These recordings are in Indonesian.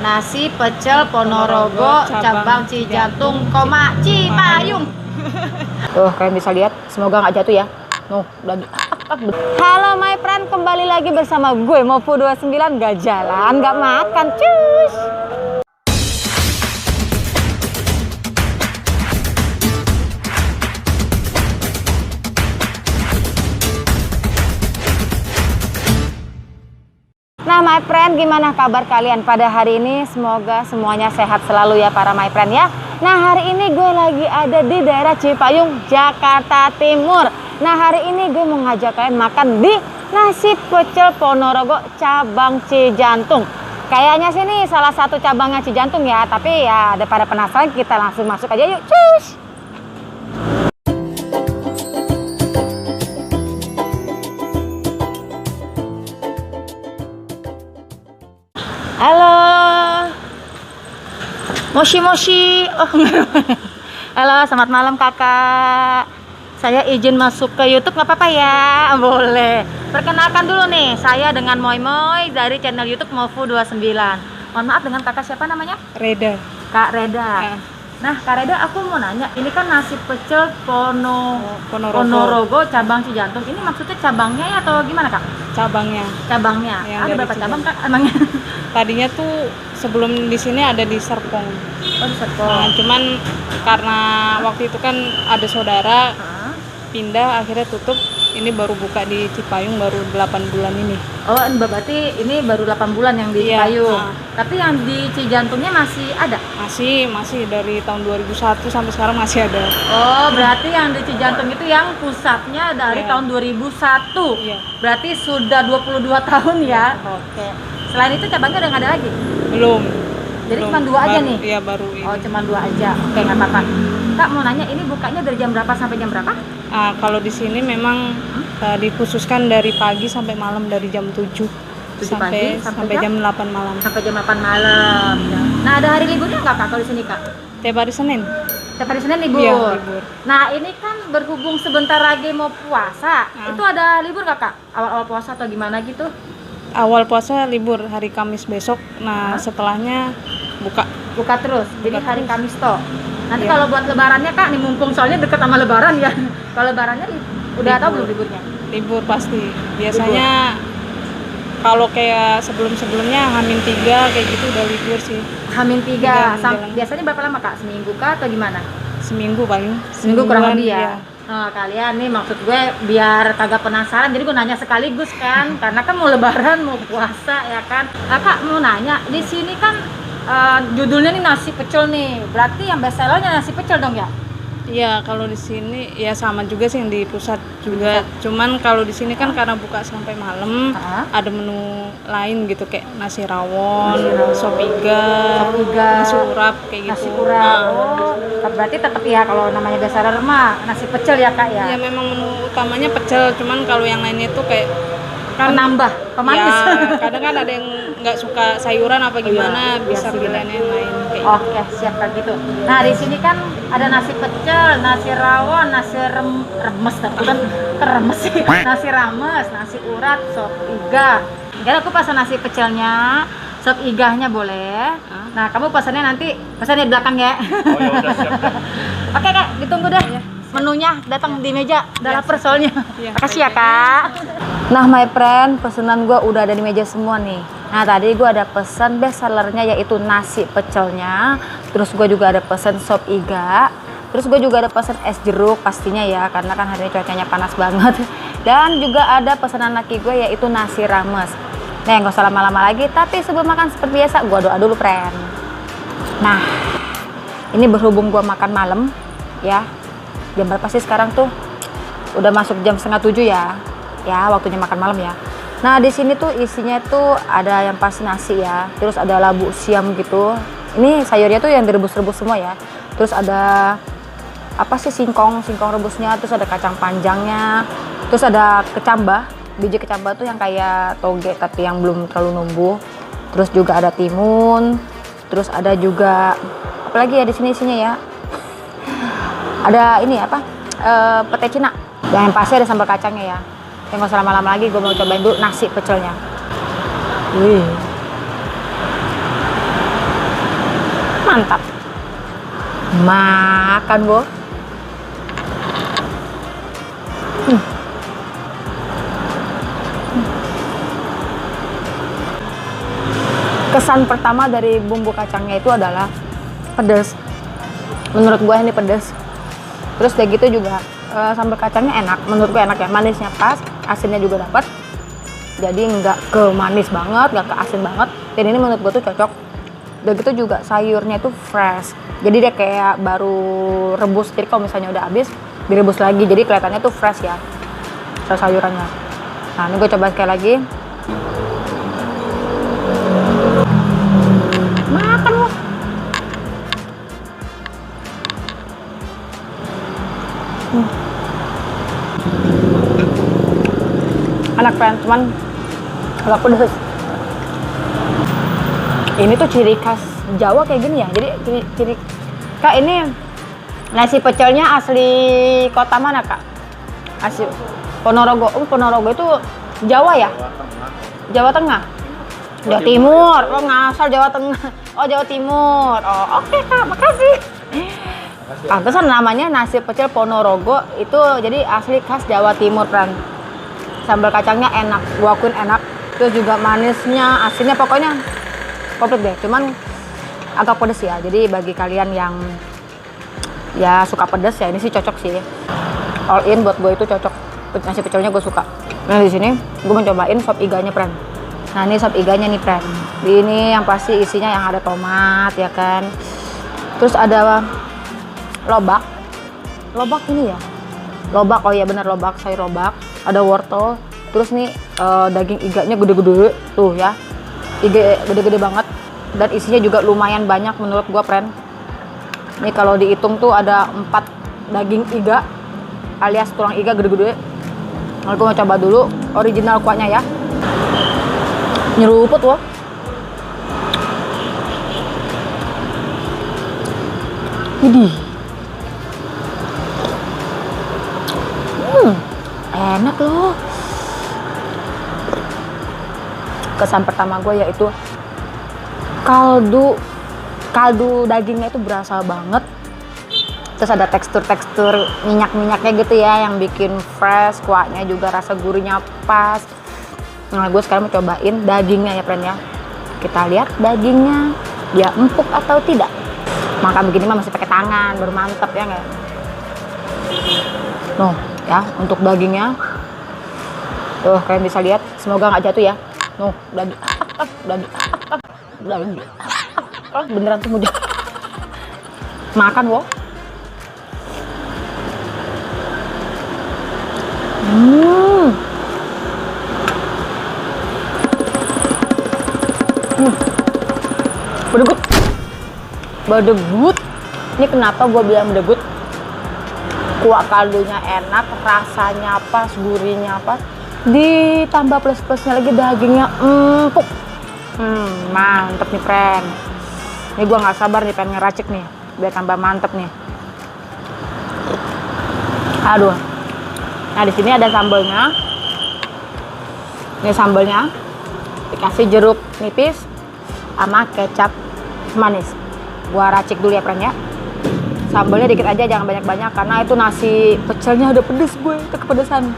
Nasi pecel Ponorogo, cabang Cijantung, Cipayung. Tuh, kalian bisa lihat, semoga nggak jatuh ya. Udah. Halo my friend, kembali lagi bersama gue Mofu29. Gak jalan, gak makan, cus. Nah my friend, gimana kabar kalian pada hari ini? Semoga semuanya sehat selalu ya para my friend ya. Nah hari ini gue lagi ada di daerah Cipayung, Jakarta Timur. Nah hari ini gue mau ngajak kalian makan di nasi pecel Ponorogo cabang Cijantung. Kayaknya sih ini salah satu cabangnya Cijantung ya. Tapi ya daripada penasaran, kita langsung masuk aja yuk. Cus! Halo, Moshi. Oh, halo, selamat malam kakak. Saya izin masuk ke YouTube nggak apa-apa ya? Boleh. Perkenalkan dulu nih, saya dengan Moy dari channel YouTube Mofu29. Mohon maaf, dengan kakak siapa namanya? Reda. Kak Reda. Nah, Kak Reda, aku mau nanya, ini kan nasi pecel Ponorogo cabang Cijantung. Ini maksudnya cabangnya ya atau gimana kak? Cabangnya. Ya, Ada berapa cabang kak emangnya? Tadinya tuh sebelum di sini ada di Serpong. Oh, di Serpong. Nah, cuman karena waktu itu kan ada saudara pindah, akhirnya tutup. Ini baru buka di Cipayung baru 8 bulan ini. Oh, berarti ini baru 8 bulan yang di Cipayung. Tapi yang di Cijantungnya masih ada? Masih dari tahun 2001 sampai sekarang masih ada. Oh, berarti yang di Cijantung itu yang pusatnya dari tahun 2001. Iya. Berarti sudah 22 tahun ya. Oke. Selain itu cabangnya udah nggak ada lagi? Belum. Jadi cuma 2 aja nih? Iya, baru ini. Oh, cuma 2 aja. Oke, nggak apa-apa. Kak, mau nanya, ini bukanya dari jam berapa sampai jam berapa? Kalau di sini memang dikhususkan dari pagi sampai malam, dari jam 7 sampai jam 8 malam. Sampai jam 8 malam. Ya. Nah, ada hari liburnya nggak kak kalau di sini kak? Tiap hari Senin. Tiap hari Senin libur. Iya, libur. Nah, ini kan berhubung sebentar lagi mau puasa. Itu ada libur nggak kak? Awal-awal puasa atau gimana gitu? Awal puasa libur, hari Kamis besok. Nah, setelahnya buka. Buka terus. Jadi hari Kamis toh. Nanti Iya. kalau buat lebarannya kak, nih mumpung soalnya deket sama lebaran ya. Kalau lebarannya udah tahu belum liburnya? Libur pasti. Biasanya kalau kayak sebelum-sebelumnya H-3 kayak gitu udah libur sih. H-3. Biasanya berapa lama kak? Seminggu kah atau gimana? Seminggu paling. Seminggu kurang lebih ya. Iya. Nah, kalian nih maksud gue biar kagak penasaran, jadi gue nanya sekaligus kan, karena kan mau lebaran mau puasa ya kan. Kakak mau nanya, di sini kan judulnya nih nasi pecel nih, berarti yang best sellernya nasi pecel dong ya? Iya, kalau di sini ya sama juga sih yang di pusat juga. Cuman kalau di sini kan karena buka sampai malam, ada menu lain gitu kayak nasi rawon, sop iga, nasi urap kayak gitu. Nasi urap. Oh, berarti tetap ya kalau namanya best seller mah nasi pecel ya kak ya? Ya memang menu utamanya pecel, cuman kalau yang lainnya tuh kayak kan penambah, pemanis. Ya, kadang kan ada yang nggak suka sayuran apa gimana, bisa pilihannya yang lain kayak gitu. Oke, siap kan gitu. Nah, di sini kan ada nasi pecel, nasi rawon, nasi remes, bukan keremes sih. Nasi rames, nasi urat, sop iga. Jadi aku pesan nasi pecelnya, sop igahnya boleh. Nah, kamu pesannya nanti pesannya di belakang ya. Oh ya udah siap. Oke kak, ditunggu deh. Menunya datang di meja, udah lapar soalnya. Makasih ya kak. Nah my friend, pesanan gue udah ada di meja semua nih. Nah tadi gue ada pesan best sellernya yaitu nasi pecelnya. Terus gue juga ada pesan sop iga. Terus gue juga ada pesan es jeruk pastinya ya, karena kan hari ini cuacanya panas banget. Dan juga ada pesanan laki gue yaitu nasi rames. Nah nggak usah lama-lama lagi, tapi sebelum makan seperti biasa gue doa dulu friend. Nah ini berhubung gue makan malam ya. Jam berapa sih sekarang tuh? Udah masuk jam 6:30 ya. Ya, waktunya makan malam ya. Nah, di sini tuh isinya tuh ada yang pasti nasi ya. Terus ada labu siam gitu. Ini sayurnya tuh yang direbus-rebus semua ya. Terus ada apa sih singkong rebusnya, terus ada kacang panjangnya. Terus ada kecambah. Biji kecambah tuh yang kayak toge tapi yang belum terlalu numbuh. Terus juga ada timun. Terus ada juga apalagi ya di sini isinya ya. Ada ini apa? Pete Cina. Dan yang pasti ada sambal kacangnya ya. Yang nggak usah lama-lama lagi, gue mau cobain dulu nasi pecelnya. Wih. Mantap. Makan, Bo. Kesan pertama dari bumbu kacangnya itu adalah pedas. Menurut gue ini pedas. Terus kayak gitu juga sambal kacangnya enak. Menurut gue enak ya, manisnya pas, asinnya juga dapat. Jadi nggak ke manis banget, nggak ke asin banget. Dan ini menurut gue tuh cocok. Udah gitu juga sayurnya itu fresh. Jadi dia kayak baru rebus. Jadi kalau misalnya udah habis, direbus lagi. Jadi kelihatannya tuh fresh ya sayurannya. Nah ini gue coba sekali lagi. Makan loh. Enak kan, cuman agak pedes. Ini tuh ciri khas Jawa kayak gini ya. Jadi ciri Kak, ini nasi pecelnya asli kota mana, Kak? Asli Ponorogo. Ponorogo itu Jawa ya? Jawa Tengah. Jawa Timur. Oh, ngasal Jawa Tengah. Oh, Jawa Timur. Oh, oke, Kak. Makasih. Pantesan namanya nasi pecel Ponorogo. Itu jadi asli khas Jawa Timur, kan. Sambal kacangnya enak, gua akuin enak. Terus juga manisnya, asinnya pokoknya komplit deh. Cuman agak pedes ya. Jadi bagi kalian yang ya suka pedes ya, ini sih cocok sih. All in buat gue itu cocok. Nasi pecelnya gue suka. Nah di sini gue mau cobain sop iganya, friend. Nah ini sop iganya nih, friend. Ini yang pasti isinya yang ada tomat ya kan. Terus ada lobak. Lobak ini ya. Lobak, oh iya bener lobak, sayur lobak. Ada wortel. Terus nih daging iganya gede-gede tuh ya. Iga gede-gede banget. Dan isinya juga lumayan banyak menurut gue, friend. Ini kalau dihitung tuh ada 4 daging iga alias tulang iga gede-gede. Nah, gue mau coba dulu original kuahnya ya. Nyeruput loh. Widih. Enak loh. Kesan pertama gue yaitu kaldu dagingnya itu berasa banget. Terus ada tekstur minyak-minyaknya gitu ya yang bikin fresh. Kuahnya juga rasa gurihnya pas. Nah gue sekarang mau cobain dagingnya ya, friend ya. Kita lihat dagingnya dia empuk atau tidak. Makan begini mah masih pakai tangan baru mantep ya nggak? Noh ya untuk dagingnya. Tuh kalian bisa lihat. Semoga nggak jatuh ya. Noh daging beneran tuh mau jatuh. Makan wo. Berdegut. Ini kenapa gue bilang berdegut? Kuah kaldunya enak, rasanya pas, gurihnya pas. Ditambah plus-plusnya lagi dagingnya empuk. Mantep nih, friend. Ini gue nggak sabar nih pengen ngeracik nih, biar tambah mantep nih. Aduh. Nah di sini ada sambalnya. Ini sambalnya dikasih jeruk nipis sama kecap manis. Gua racik dulu ya, friend ya. Sambalnya dikit aja, jangan banyak-banyak karena itu nasi pecelnya udah pedes gue, itu kepedesan.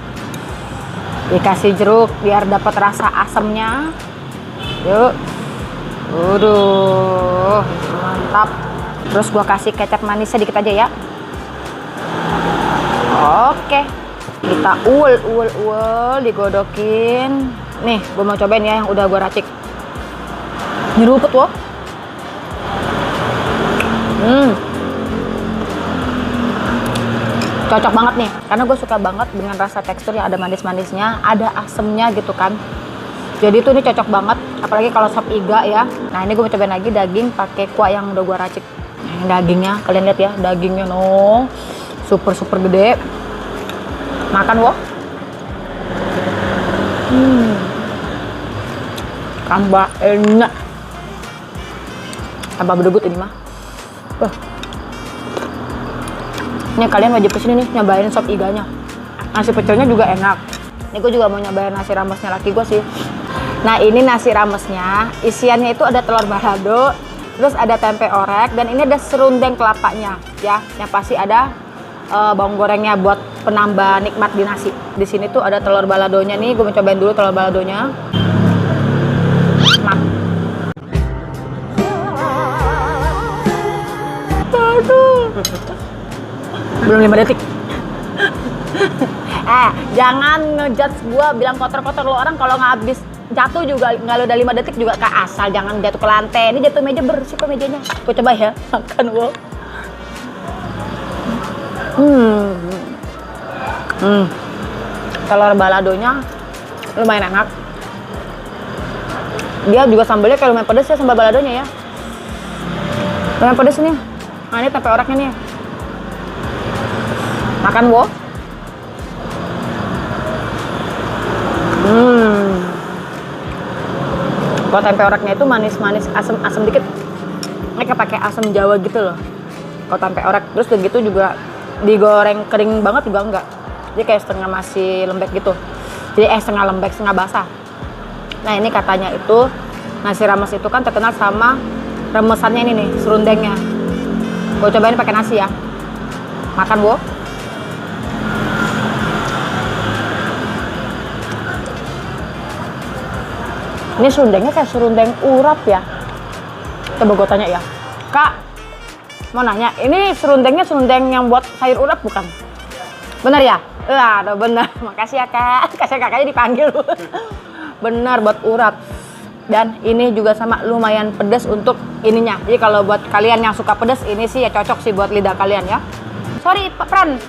Dikasih jeruk biar dapat rasa asamnya. Yuk. Waduh, mantap. Terus gua kasih kecap manisnya dikit aja ya. Oke. Kita uel digodokin. Nih, gue mau cobain ya yang udah gue racik. Nyeruput loh. Cocok banget nih, karena gue suka banget dengan rasa tekstur yang ada manis-manisnya, ada asemnya gitu kan. Jadi tuh ini cocok banget, apalagi kalau sop iga ya. Nah ini gue mau cobain lagi daging pakai kuah yang udah gue racik. Nah, dagingnya, kalian lihat ya, dagingnya no, super gede. Makan wo. Tambah enak. Tambah berdegut ini mah. Ini kalian wajib kesini nih nyobain sop iganya. Nasi pecelnya juga enak. Ini gue juga mau nyobain nasi ramesnya laki gue sih. Nah ini nasi ramesnya isiannya itu ada telur balado, terus ada tempe orek, dan ini ada serundeng kelapanya ya, yang pasti ada bawang gorengnya buat penambah nikmat di nasi. Di sini tuh ada telur baladonya nih, gue mau cobain dulu telur baladonya. Mak. Aduh. Belum 5 detik. Jangan ngejudge gue bilang kotor-kotor, lo orang kalau nggak habis jatuh juga nggak lo udah 5 detik juga ke asal, jangan jatuh ke lantai. Ini jatuh meja, bersih kok mejanya. Gue coba ya, makan gue. Telur baladonya lumayan enak. Dia juga sambalnya kayak lumayan pedes ya, sambal baladonya ya. Lumayan pedes nih. Nah ini tempe oreknya nih. Makan wo. Kalau tempe oreknya itu manis-manis, asam-asam dikit. Mereka pakai asam Jawa gitu loh. Kalau tempe orek, terus begitu juga digoreng kering banget juga enggak. Jadi kayak setengah masih lembek gitu. Jadi setengah lembek, setengah basah. Nah ini katanya itu nasi rames itu kan terkenal sama remesannya ini nih, serundengnya. Gue cobain pakai nasi ya. Makan wo. Ini serundengnya kayak serundeng urap ya. Coba gue tanya ya, Kak, mau nanya, ini serundengnya serundeng yang buat sayur urap bukan? Bener ya? Aduh bener, makasih ya Kak. Kasih kakaknya dipanggil. Bener, buat urap. Dan ini juga sama lumayan pedas untuk ininya. Jadi kalau buat kalian yang suka pedas, ini sih ya cocok sih buat lidah kalian ya. Sorry Pak Pran,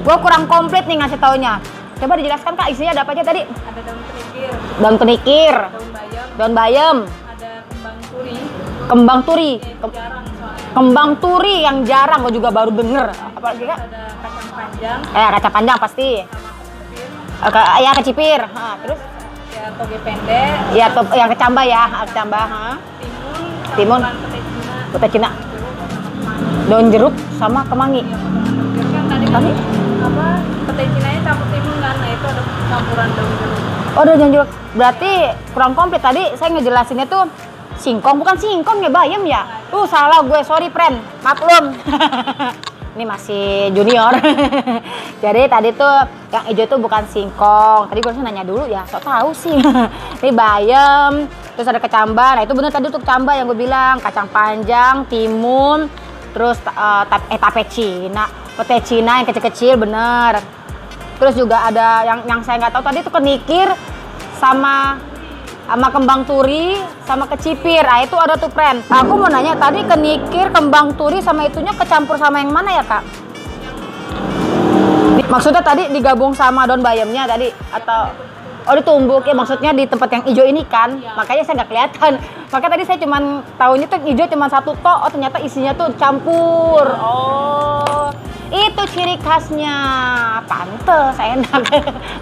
gue kurang komplit nih ngasih taunya. Coba dijelaskan Kak, isinya ada apa aja tadi? Ada daun kenikir, Daun kenikir, daun bayam, ada kembang turi. kembang turi, Jarang soalnya. kembang turi yang jarang, gue juga baru denger. Apalagi Kak? Ada kacang panjang, Kacang panjang pasti. Ya kecipir. Terus? ya toge pendek, Ya yang kecambah ya, kecambah. Timun, pete Cina, daun jeruk sama kemangi. kan tadi kan apa pete cinanya campur timun kan, nah itu ada campuran daun jeruk. Oh, daun jeruk. Berarti kurang komplit tadi saya ngejelasinnya tuh singkong, bukan singkong ya, bayam ya. Salah gue, sorry friend, maklum. Ini masih junior. Jadi tadi tuh yang hijau itu bukan singkong. Tadi gue harus nanya dulu ya, so tahu sih. Ini bayam, terus ada kecambah. Nah itu bener tadi tuh kecambah yang gue bilang, kacang panjang, timun, terus tape Cina, pete Cina yang kecil-kecil bener. Terus juga ada yang saya nggak tahu tadi tuh kenikir sama kembang turi sama kecipir. Nah itu ada tuh friend. Aku mau nanya tadi kenikir, kembang turi sama itunya kecampur sama yang mana ya Kak? Maksudnya tadi digabung sama daun bayamnya tadi atau ditumbuk ya, maksudnya di tempat yang hijau ini kan? Makanya saya nggak kelihatan. Makanya tadi saya cuman tahunya tuh hijau cuma satu tok. Oh ternyata isinya tuh campur. Oh itu ciri khasnya. Pantes enak.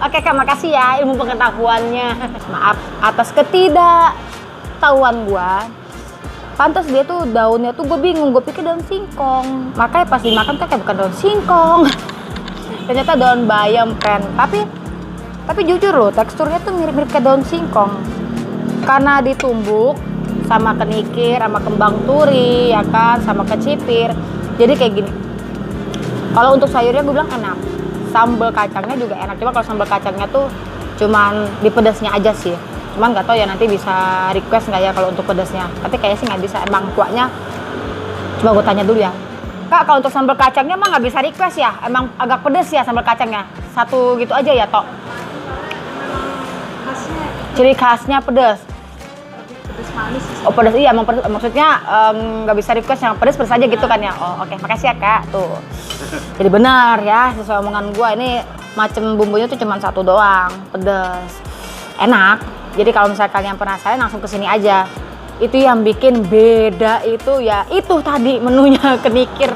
Oke Kak, makasih ya ilmu pengetahuannya. Maaf atas ketidaktahuan gua. Pantes dia tuh daunnya tuh gue bingung, gue pikir daun singkong. Makanya pas dimakan tuh kayak bukan daun singkong. Ternyata daun bayam friend. Tapi jujur loh, teksturnya tuh mirip-mirip kayak daun singkong. Karena ditumbuk sama kenikir, sama kembang turi, ya kan, sama kecipir. Jadi kayak gini. Kalau untuk sayurnya gue bilang enak. Sambal kacangnya juga enak. Cuma kalau sambal kacangnya tuh cuman di pedasnya aja sih. Cuman nggak tahu ya nanti bisa request nggak ya kalau untuk pedasnya. Tapi kayaknya sih nggak bisa. Emang kuahnya. Coba gue tanya dulu ya. Kak, kalau untuk sambal kacangnya emang nggak bisa request ya? Emang agak pedes ya sambal kacangnya? Satu gitu aja ya, Tok? Ciri khasnya pedas. Pedas manis sih. Oh pedas, iya emang pedas. Maksudnya nggak bisa request yang pedas aja gitu kan ya? Oh oke, makasih ya Kak. Tuh. Jadi benar ya sesuai omongan gua, ini macam bumbunya tuh cuma satu doang, pedas. Enak. Jadi kalau misalnya kalian penasaran langsung kesini aja. Itu yang bikin beda itu ya itu tadi menunya kenikir,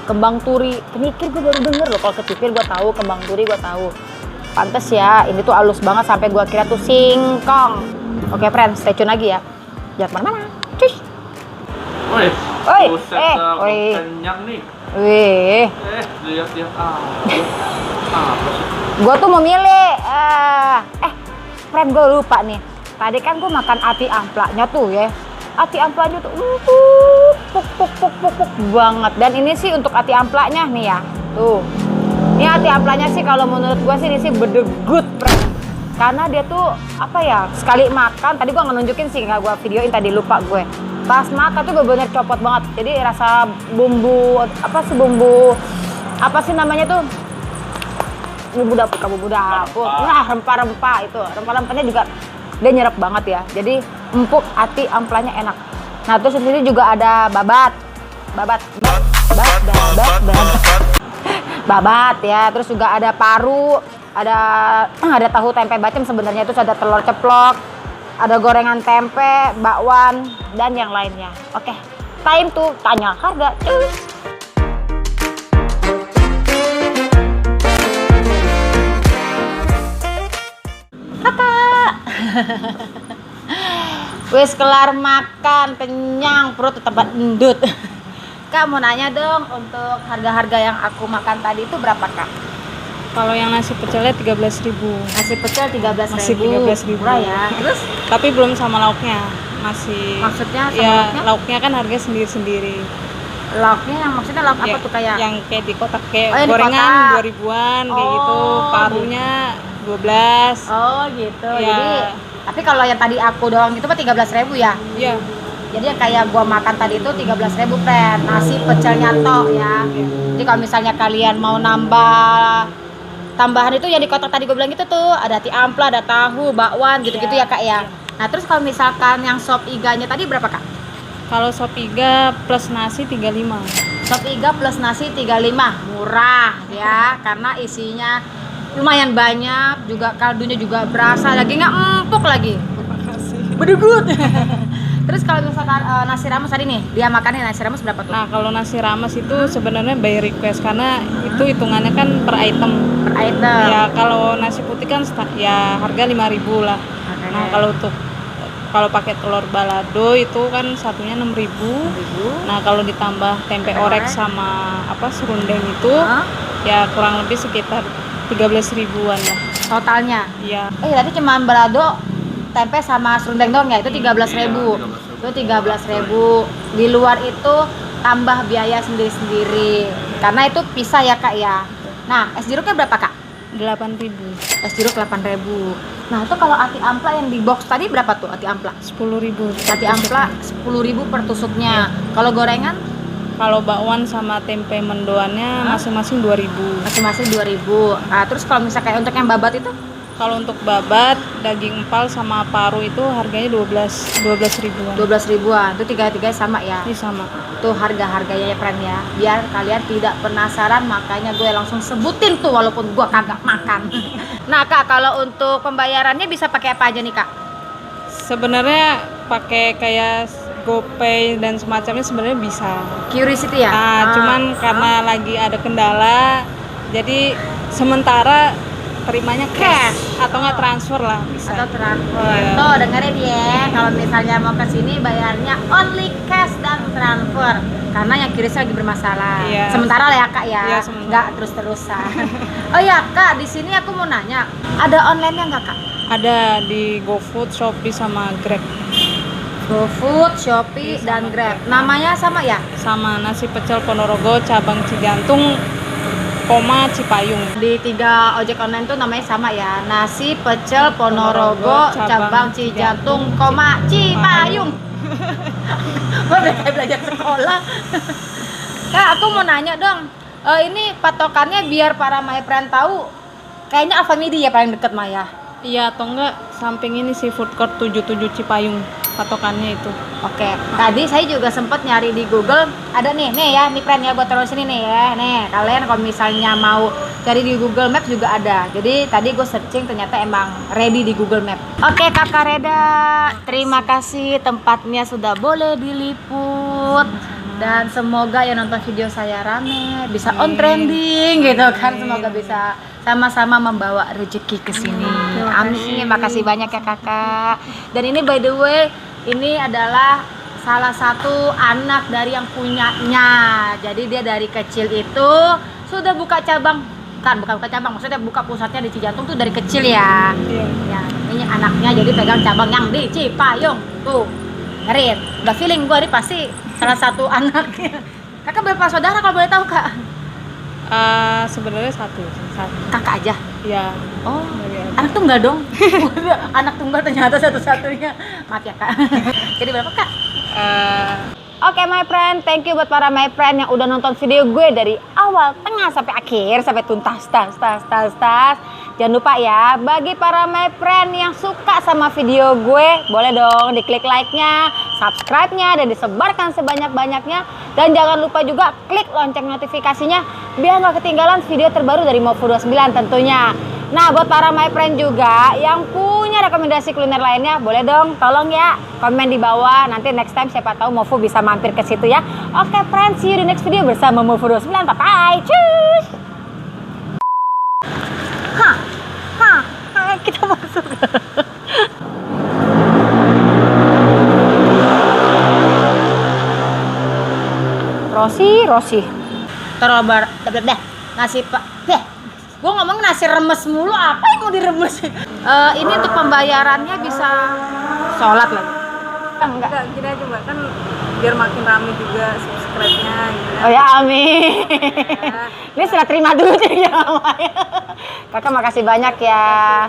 kembang turi. Kenikir gue baru denger loh, kalau kecipir gue tahu, kembang turi gue tahu. Pantes ya, ini tuh halus banget sampai gue kira tuh singkong. Oke friends, stay tune lagi ya. Jangan kemana-mana. Cus. Oi, oi. kenyang nih. Wih. Lihat-lihat apa sih? Gue tuh mau milih. Friend gue lupa nih. Tadi kan gue makan ati amplaknya tuh ya. ati amplanya tuh puk banget. Dan ini sih untuk ati amplanya nih ya. Tuh. Ini ati amplanya sih kalau menurut gua sih ini sih bedegut, karena dia tuh apa ya, sekali makan, tadi gua nunjukin sih, nggak gua videoin tadi, lupa gue. Pas makan tuh bener-bener copot banget. Jadi rasa bumbu apa sih namanya tuh, bumbu dapur. Nah, rempah-rempah itu, rempah-rempahnya juga dia nyerap banget ya. Jadi empuk, ati amplanya enak. Nah, terus di sini juga ada babat ya. Terus juga ada paru, ada tahu tempe bacem sebenarnya, terus ada telur ceplok, ada gorengan tempe, bakwan, dan yang lainnya. Oke, time to tanya harga. Cus. Kakak. Wis kelar makan, kenyang, perut tetap endut. Kak, mau nanya dong, untuk harga-harga yang aku makan tadi itu berapa, Kak? Kalau yang nasi pecelnya 13.000. Nasi pecel 13.000. Masih 13.000. Murah ya. Terus Tapi belum sama lauknya. Masih. maksudnya sama Ya, lauknya? lauknya kan harga sendiri-sendiri. Lauknya yang maksudnya lauk apa Ya, tuh kayak? yang kayak di kotak kayak Oh, yang di gorengan kotak. 2000-an kayak Oh, gitu. Parunya 12. Oh, gitu. Ya. Jadi tapi kalau yang tadi aku doang itu mah 13.000 ya. Iya. Jadi yang kayak gua makan tadi itu 13.000, friend. Nasi pecelnya tok ya. Jadi kalau misalnya kalian mau nambah tambahan itu yang di kotak tadi gue bilang gitu tuh, ada ati ampla, ada tahu, bakwan gitu-gitu ya, Kak ya. Nah, terus kalau misalkan yang sop iganya tadi berapa, Kak? Kalau sop iga plus nasi 35. Sop iga plus nasi 35. Murah ya, karena isinya lumayan banyak, juga kaldunya juga berasa, dagingnya empuk lagi. Bedegut. Terus kalau misalkan nasi rames tadi nih, dia makannya nasi rames berapa tuh? Nah, kalau nasi rames itu sebenarnya by request karena itu hitungannya kan per item. Per item. Ya, kalau nasi putih kan ya harga 5.000 lah. Oke. Nah, kalau pakai telur balado itu kan satunya 6.000. Nah, kalau ditambah tempe orek sama serundeng itu Hah? ya kurang lebih sekitar 13.000-an lah. Totalnya. Iya. Tadi cuma balado, tempe sama serundeng dong ya, itu 13.000. Itu 13.000. Di luar itu tambah biaya sendiri-sendiri. Karena itu pisah ya, Kak ya. Nah, es jeruknya berapa, Kak? 8.000. Es jeruk 8.000. Nah, itu kalau ati ampla yang di box tadi berapa tuh ati ampla? 10.000. Ati ampla 10.000 per tusuknya. Kalau gorengan Kalau bakwan sama tempe mendoannya masing-masing 2.000. masing-masing 2.000. Nah, terus kalau misalnya kayak untuk yang babat itu Kalau untuk babat, daging empal sama paru itu harganya 12 ribuan. 12 ribuan. Itu tiga-tiga sama ya. Ini sama. Tuh harga-harganya ya, friend ya. Biar kalian tidak penasaran, makanya gue langsung sebutin tuh walaupun gue kagak makan. Nah, Kak, kalau untuk pembayarannya bisa pakai apa aja nih, Kak? Sebenarnya pakai kayak GoPay dan semacamnya sebenarnya bisa. Curiosity ya? Nah, cuman karena lagi ada kendala, jadi sementara terimanya cash atau nggak transfer lah bisa. Atau transfer. Iya. Tuh dengerin ya, kalau misalnya mau ke sini bayarnya only cash dan transfer. Karena yang kirisnya lagi bermasalah. Iya. Sementara lah ya, Kak ya. Iya, sementara. Nggak terus-terusan. Oh ya, Kak, di sini aku mau nanya, ada online-nya nggak, Kak? Ada di GoFood, Shopee sama Grab. GoFood, Shopee, dan Grab. Namanya sama ya? Sama nasi pecel Ponorogo cabang Cijantung, Cipayung. Di 3 ojek online tuh namanya sama ya. Nasi pecel Ponorogo, cabang Cijantung, Cipayung. Gue udah kayak belajar sekolah. Kak, aku mau nanya dong. Ini patokannya biar para My Friend tahu. Kayaknya Alfamidi ya paling deket Maya. Iya atau enggak samping ini sih food court 77 Cipayung patokannya itu. Oke, tadi saya juga sempat nyari di Google, ada nih ya, nih friend ya, buat taruh sini nih ya, nih kalian kalau misalnya mau cari di Google Maps juga ada. Jadi tadi gue searching ternyata emang ready di Google Maps. Oke, Kakak Reda, terima kasih tempatnya sudah boleh diliput. Dan semoga yang nonton video saya rame, bisa on trending gitu kan, semoga bisa sama-sama membawa rezeki ke sini. Amin. Makasih banyak ya, Kakak. Dan ini by the way, ini adalah salah satu anak dari yang punyanya. Jadi dia dari kecil itu sudah buka cabang, bukan buka cabang, maksudnya buka pusatnya di Cijantung tuh dari kecil ya. Iya. Ya, ini anaknya jadi pegang cabang yang di Cipayung tuh. Erin, udah feeling gue nih pasti salah satu anaknya. Kakak berapa saudara kalau boleh tahu kak? Sebenarnya satu. Kakak aja. Ya. Oh, Iya. anak tunggal dong. Anak tunggal ternyata satu-satunya. Maaf ya kak. Jadi berapa kak? Oke my friend, thank you buat para my friend yang udah nonton video gue dari awal, tengah sampai akhir, sampai tuntas, tas. Jangan lupa ya, bagi para my friend yang suka sama video gue, boleh dong diklik like-nya, subscribe-nya, dan disebarkan sebanyak-banyaknya. Dan jangan lupa juga klik lonceng notifikasinya, biar nggak ketinggalan video terbaru dari Mofu29 tentunya. Nah, buat para my friend juga yang punya rekomendasi kuliner lainnya, boleh dong tolong ya komen di bawah. Nanti next time siapa tahu Mofu bisa mampir ke situ ya. Oke friends, see you di next video bersama Mofu29. Bye-bye. Cus. Kita masuk. Rosi. Taruh dah. Nasi pak. Gue ngomong nasi remes mulu, apa yang mau diremes? Ini untuk pembayarannya bisa sholat lagi? Enggak. Gini aja Mbak, kan biar makin rame juga subscribe-nya gitu. Oh ya, amin. Ini sudah terima dulu ya. Kakak makasih banyak ya.